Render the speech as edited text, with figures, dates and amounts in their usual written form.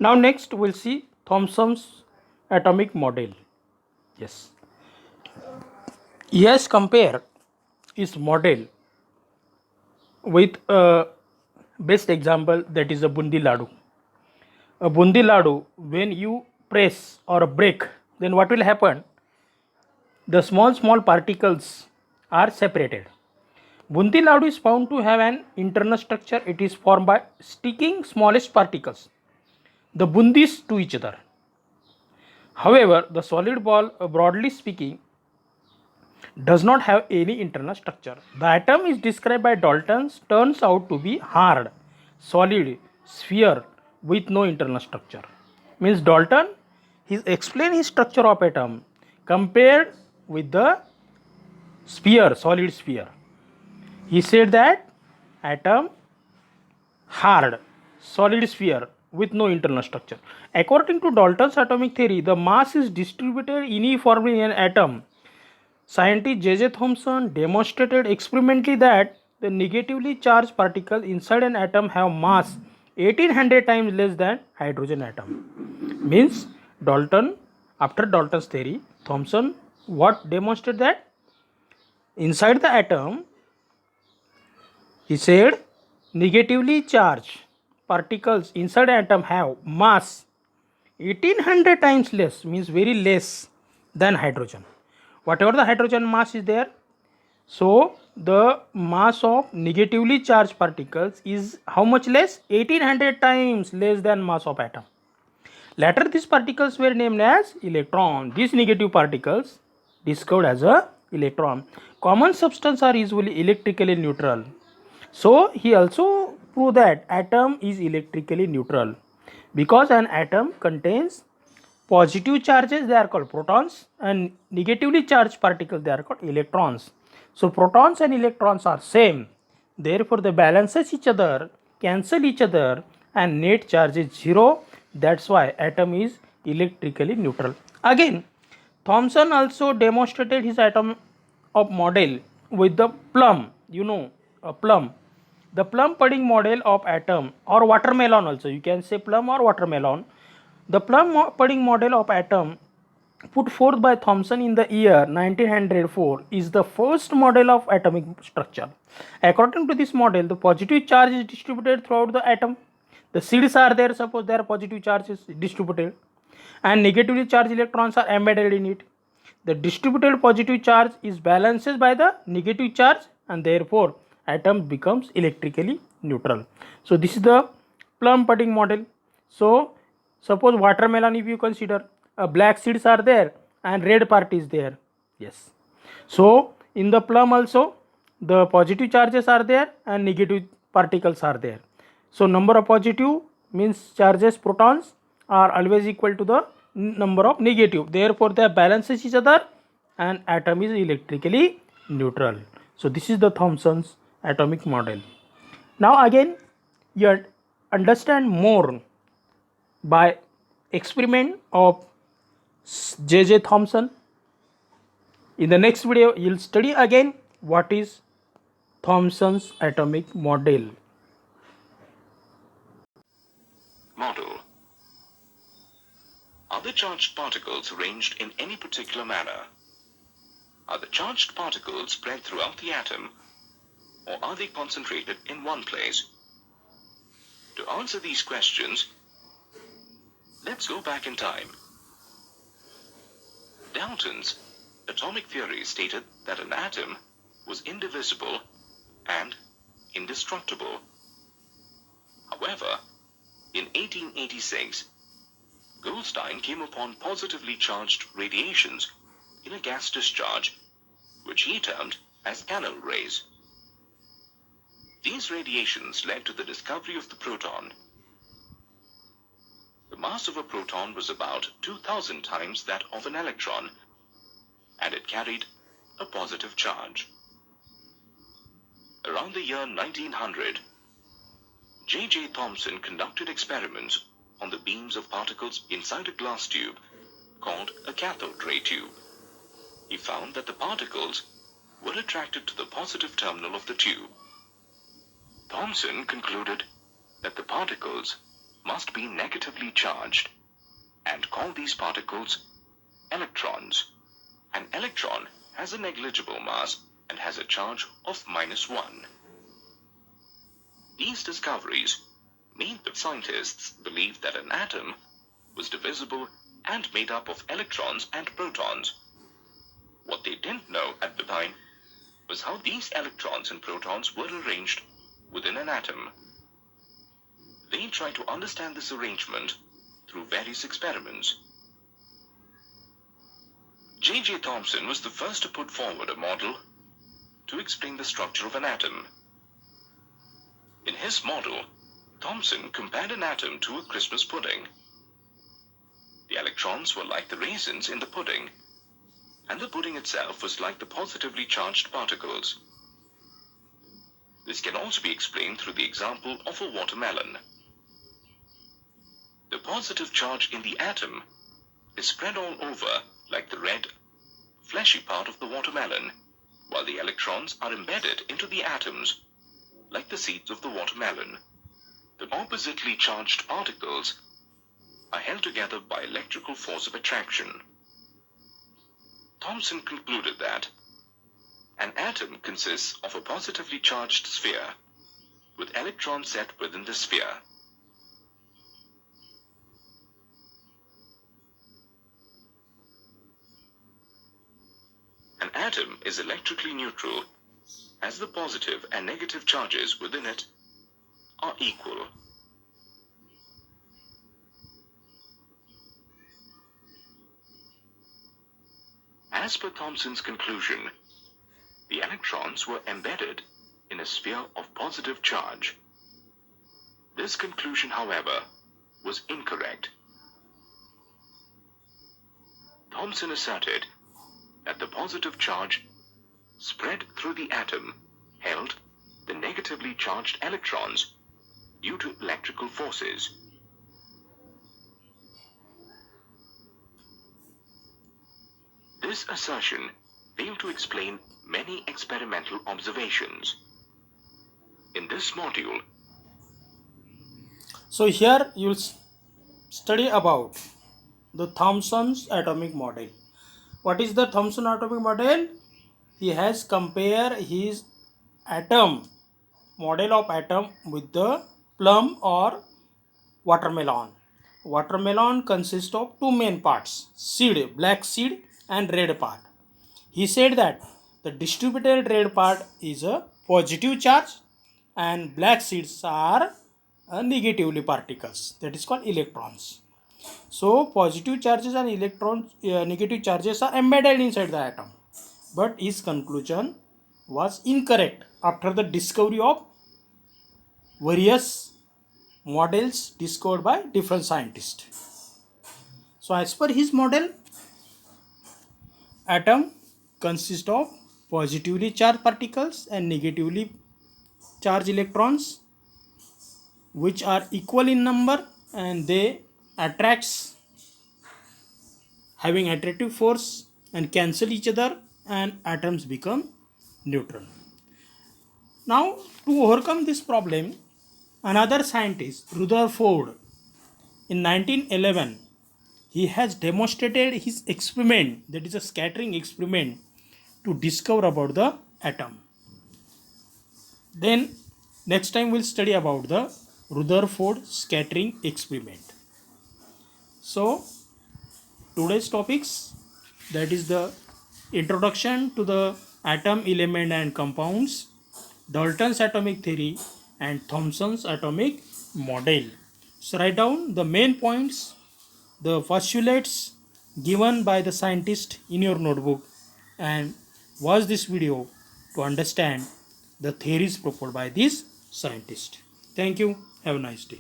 Now next we'll see Thomson's atomic model. Yes. Yes, compare his model with a best example, that is a bundi ladu. A bundi ladu, when you press or break, then what will happen? The small particles are separated. Bundi ladu is found to have an internal structure. It is formed by sticking smallest particles, the bundis, to each other. However, the solid ball, broadly speaking, does not have any internal structure. The atom is described by Dalton turns out to be hard, solid sphere with no internal structure. Means Dalton, he explained his structure of atom compared with the sphere, solid sphere. He said that atom hard, solid sphere with no internal structure. According to Dalton's atomic theory, the mass is distributed uniformly in an atom. Scientist J.J. Thomson demonstrated experimentally that the negatively charged particles inside an atom have mass 1800 times less than hydrogen atom. Means Dalton, after Dalton's theory, Thomson what demonstrated that inside the atom, he said negatively charged particles inside an atom have mass 1800 times less, means very less than hydrogen. Whatever the hydrogen mass is there, so the mass of negatively charged particles is how much less? 1800 times less than mass of atom. Later these particles were named as electron. These negative particles discovered as a electron. Common substances are usually electrically neutral. So he also proved that atom is electrically neutral because an atom contains positive charges, they are called protons, and negatively charged particles, they are called electrons. So protons and electrons are same, therefore they balances each other, cancel each other, and net charge is zero. That's why atom is electrically neutral. Again, Thomson also demonstrated his atom of model with the plum, a plum. The plum pudding model of atom, or watermelon also, you can say plum or watermelon. The plum pudding model of atom put forth by Thomson in the year 1904 is the first model of atomic structure. According to this model, the positive charge is distributed throughout the atom. The seeds are there, suppose there are positive charges distributed, and negatively charged electrons are embedded in it. The distributed positive charge is balanced by the negative charge, and therefore atom becomes electrically neutral. So this is the plum pudding model. So suppose watermelon, if you consider, black seeds are there and red part is there. Yes. So in the plum also the positive charges are there and negative particles are there. So number of positive means charges, protons, are always equal to the number of negative. Therefore they balances each other and atom is electrically neutral. So this is the Thomson's atomic model. Now again you understand more by experiment of J.J. Thomson. In the next video you'll study again what is Thomson's atomic model. Model. Are the charged particles arranged in any particular manner? Are the charged particles spread throughout the atom, or are they concentrated in one place? To answer these questions, let's go back in time. Dalton's atomic theory stated that an atom was indivisible and indestructible. However, in 1886, Goldstein came upon positively charged radiations in a gas discharge, which he termed as canal rays. These radiations led to the discovery of the proton. The mass of a proton was about 2000 times that of an electron, and it carried a positive charge. Around the year 1900, J.J. Thomson conducted experiments on the beams of particles inside a glass tube called a cathode ray tube. He found that the particles were attracted to the positive terminal of the tube. Thomson concluded that the particles must be negatively charged and call these particles electrons. An electron has a negligible mass and has a charge of -1. These discoveries made the scientists believe that an atom was divisible and made up of electrons and protons. What they didn't know at the time was how these electrons and protons were arranged within an atom. They tried to understand this arrangement through various experiments. J.J. Thomson was the first to put forward a model to explain the structure of an atom. In his model, Thomson compared an atom to a Christmas pudding. The electrons were like the raisins in the pudding, and the pudding itself was like the positively charged particles. This can also be explained through the example of a watermelon. The positive charge in the atom is spread all over like the red, fleshy part of the watermelon, while the electrons are embedded into the atoms like the seeds of the watermelon. The oppositely charged particles are held together by electrical force of attraction. Thomson concluded that an atom consists of a positively charged sphere with electrons set within the sphere. An atom is electrically neutral as the positive and negative charges within it are equal. As per Thomson's conclusion, the electrons were embedded in a sphere of positive charge. This conclusion, however, was incorrect. Thomson asserted that the positive charge spread through the atom held the negatively charged electrons due to electrical forces. This assertion failed to explain many experimental observations. In this module, So here you will study about the Thomson's atomic model. What is the Thomson atomic model? He has compared his model of atom with the plum or watermelon. Watermelon consists of two main parts: seed, black seed, and red part. He said that the distributed red part is a positive charge and black seeds are negatively particles, that is called electrons. So positive charges and negative charges are embedded inside the atom. But his conclusion was incorrect after the discovery of various models discovered by different scientists. So as per his model, atom consists of positively charged particles and negatively charged electrons, which are equal in number, and they attracts having attractive force and cancel each other, and atoms become neutral. Now, to overcome this problem, another scientist, Rutherford, in 1911, he has demonstrated his experiment, that is a scattering experiment, to discover about the atom. Then next time we'll study about the Rutherford scattering experiment. So today's topics, that is the introduction to the atom, element and compounds, Dalton's atomic theory and Thomson's atomic model. So write down the main points, the postulates given by the scientist in your notebook, and watch this video to understand the theories proposed by this scientist. Thank you. Have a nice day.